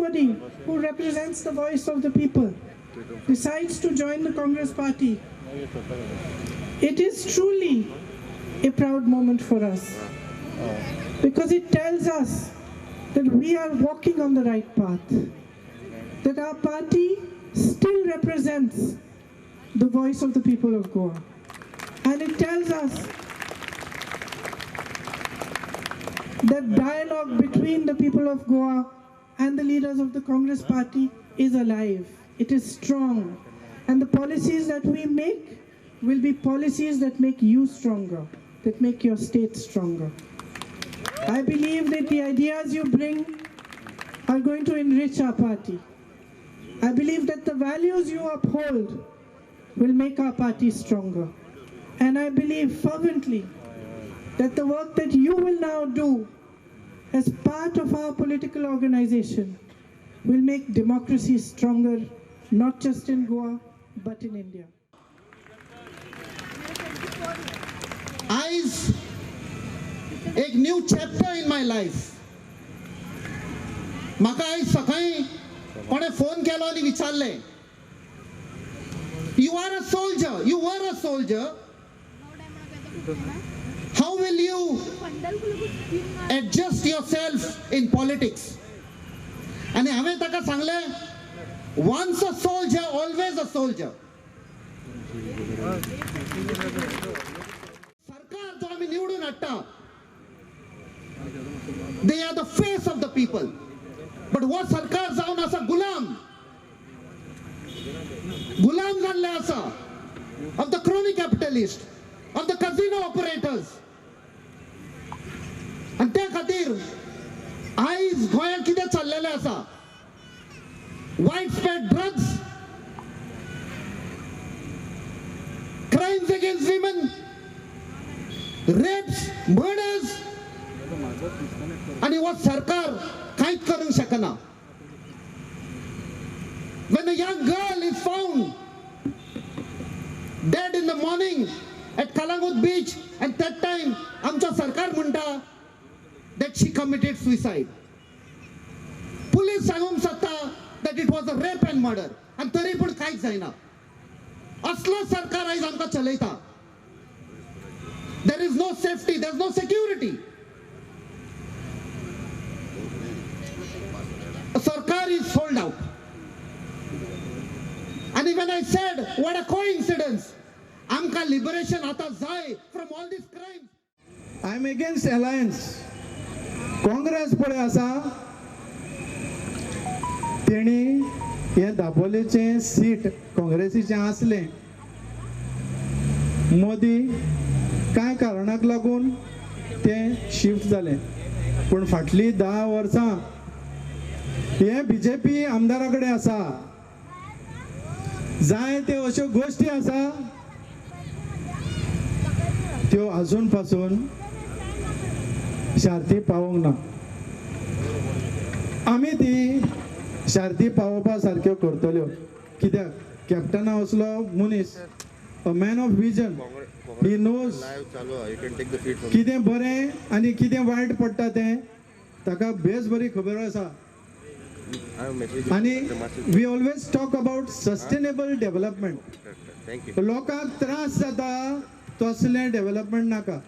somebody who represents the voice of the people decides to join the Congress party, it is truly a proud moment for us, because it tells us that we are walking on the right path, that our party still represents the voice of the people of Goa. And it tells us that dialogue between the people of Goa and the leaders of the Congress party is alive, it is strong, and the policies that we make will be policies that make you stronger, that make your state stronger. I believe that the ideas you bring are going to enrich our party. I believe that the values you uphold will make our party stronger. And I believe fervently that the work that you will now do as part of our political organization will make democracy stronger, not just in Goa, but in India. Eyes, एक new chapter in my life. म्हाका आज सकाळी कोणे phone केलो आणि विचारले, you are a soldier, you were a soldier, how will you adjust yourself in politics? आणि हांवें ताका सांगले, once a soldier, always a soldier. सरकार जो आम्ही निवडून हाडटा, they are the face of the people. But what सरकार जावन आसा गुलाम जाल्ले आसा of the crony capitalist, of the casino operators. आणि त्या खातीर आयज गोंयांत कितें चल्लेलें आसा, widespread drugs, crimes against women, rapes, murders, आणि वो सरकार कांयच करूंक शकना. When a young girl is found dead in the morning at Kalangut beach, and that time आमचा सरकार म्हणटा that she committed suicide. Police सांगूंक शकता that it was a rape and murder, and तरी पूण कांयच जायना. असलो सरकार आयज आमकां चलयता. There is no safety, there is no security. Sarkar is sold out. And when I said, what a coincidence, amka liberation ata jai from all these crimes. I am against alliance. Congress pole asa, teni hey दापोलेचे seat काँग्रेसीचे असले, मोदी काय कारणाक लागून ते shift जाले, पण फाटली 10 वर्सां हे बीजेपी आमदाराकडे आसा. जाय ते अश्यो गोष्टी आसा त्यो अजून पासून शार्ती पावोंक ना. आमी ती शार्ती पावोवपा सारक्यो करतल्यो, कित्याक कॅप्टना असलो मनीस, a man of vision, he knows कितें बरें आनी कितें वायट पडटा तें ताका बेस बरी खबर आसा. आणि we always talk about sustainable development. लोकांक त्रास जाता तसलें डेव्हलपमेंट नाका.